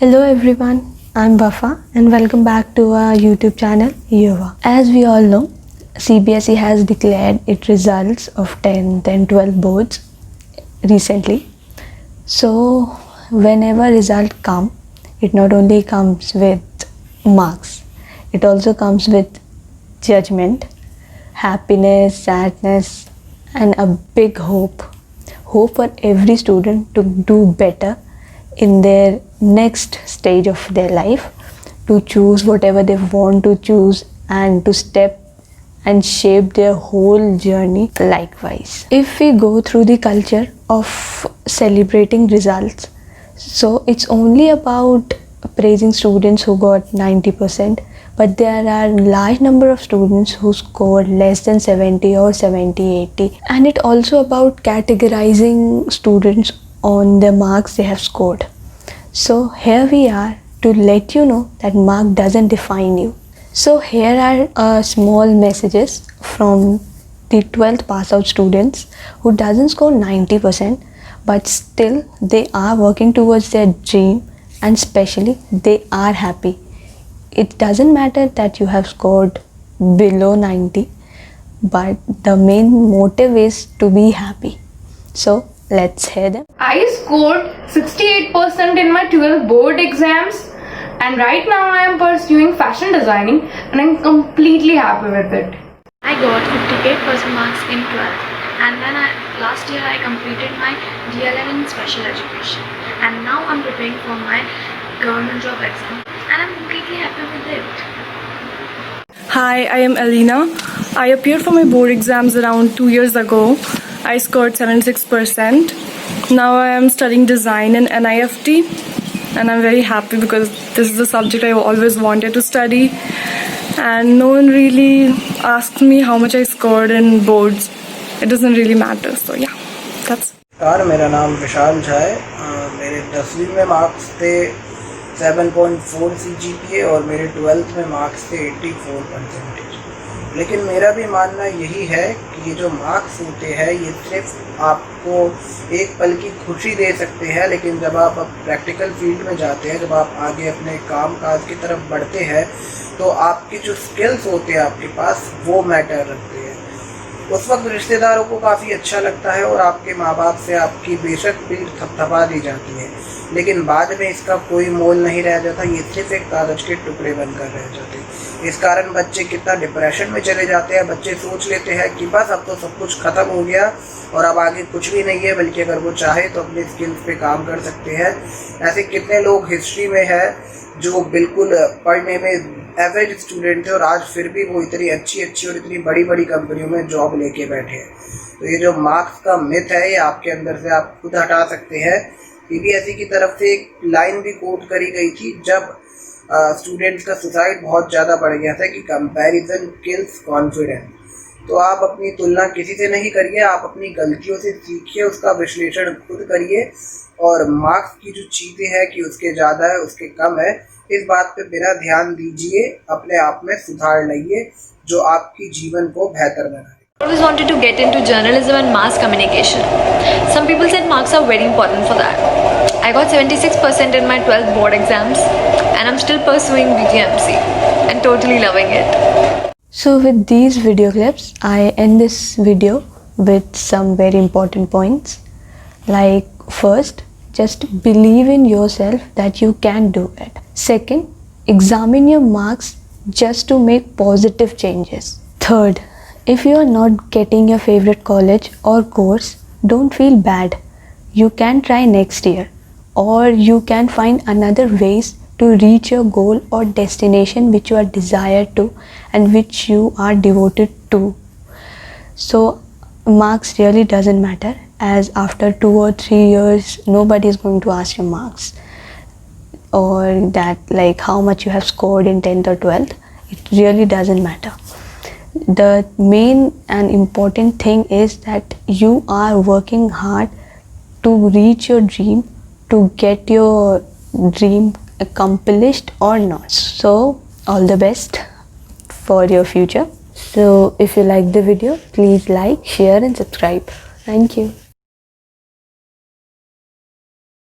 Hello everyone, I'm Wafa and welcome back to our YouTube channel Yuva. As we all know, CBSE has declared its results of 10th and 12th boards recently. So whenever result come, it not only comes with marks, it also comes with judgment, happiness, sadness and a big hope for every student to do better in their next stage of their life, to choose whatever they want to choose and to step and shape their whole journey likewise. If we go through the culture of celebrating results, so it's only about praising students who got 90%, but there are large number of students who scored less than 70 or 70-80, and it also about categorizing students on the marks they have scored. So here we are to let you know that mark doesn't define you. So here are small messages from the 12th pass out students who doesn't score 90%, but still they are working towards their dream, and especially they are happy. It doesn't matter that you have scored below 90, but the main motive is to be happy. So let's hear them. I scored 68% in my 12th board exams, and right now I am pursuing fashion designing and I'm completely happy with it. I got 58% marks in 12th, and then last year I completed my DLM in special education, and now I'm preparing for my government job exam, and I'm completely happy with it. Hi, I am Alina. I appeared for my board exams around 2 years ago. I scored 76%. Now I am studying design in NIFT, and I'm very happy because this is the subject I always wanted to study, and no one really asked me how much I scored in boards. It doesn't really matter, so yeah, that's car मेरा नाम विशाल झा है। मेरे 10वीं में marks थे 7.4 CGPA और मेरे 12th में मार्क्स थे 84%। लेकिन मेरा भी मानना यही है कि ये जो मार्क्स होते हैं ये सिर्फ आपको एक पल की खुशी दे सकते हैं, लेकिन जब आप प्रैक्टिकल फील्ड में जाते हैं, जब आप आगे अपने काम काज की तरफ बढ़ते हैं, तो आपकी जो स्किल्स होते हैं आपके पास वो मैटर रखते हैं। उस वक्त रिश्तेदारों को काफ़ी अच्छा लगता है और आपके माँ बाप से आपकी बेशक पीठ थपथपा दी जाती है, लेकिन बाद में इसका कोई मोल नहीं रह जाता। ये सिर्फ एक कागज़ के टुकड़े बनकर रह जाते हैं। इस कारण बच्चे कितना डिप्रेशन में चले जाते हैं। बच्चे सोच लेते हैं कि बस अब तो सब कुछ ख़त्म हो गया और अब आगे कुछ भी नहीं है, बल्कि अगर वो चाहे तो अपने स्किल्स पे काम कर सकते हैं। ऐसे कितने लोग हिस्ट्री में है जो बिल्कुल पढ़ने में एवरेज स्टूडेंट थे और आज फिर भी वो इतनी अच्छी और इतनी बड़ी कंपनियों में जॉब लेके बैठे हैं। तो ये जो मार्क्स का मिथ है ये आपके अंदर से आप खुद हटा सकते हैं। CBSE की तरफ से एक लाइन भी कोट करी गई थी जब स्टूडेंट्स का सुसाइड बहुत ज़्यादा बढ़ गया था कि कंपैरिजन किल्स कॉन्फिडेंस। तो आप अपनी तुलना किसी से नहीं करिए, आप अपनी गलतियों से सीखिए, उसका विश्लेषण खुद करिए, और मार्क्स की जो चीज़ें हैं कि उसके ज़्यादा है उसके कम है, इस बात पे बिना ध्यान दीजिए, अपने आप में सुधार लाइए जो आपकी जीवन को बेहतर बनाए। I always wanted to get into journalism and mass communication. Some people said marks are very important for that. I got 76% in my 12th board exams, and I'm still pursuing BGMC and totally loving it. So with these video clips, I end this video with some very important points. Like, first, just believe in yourself that you can do it. Second, examine your marks just to make positive changes. Third, if you are not getting your favorite college or course, don't feel bad. You can try next year, or you can find another ways to reach your goal or destination which you are desired to and which you are devoted to. So marks really doesn't matter, as after 2 or 3 years nobody is going to ask your marks or that like how much you have scored in 10th or 12th. It really doesn't matter. The main and important thing is that you are working hard to reach your dream, to get your dream accomplished or not. So all the best for your future. So if you like the video, please like, share and subscribe. Thank you.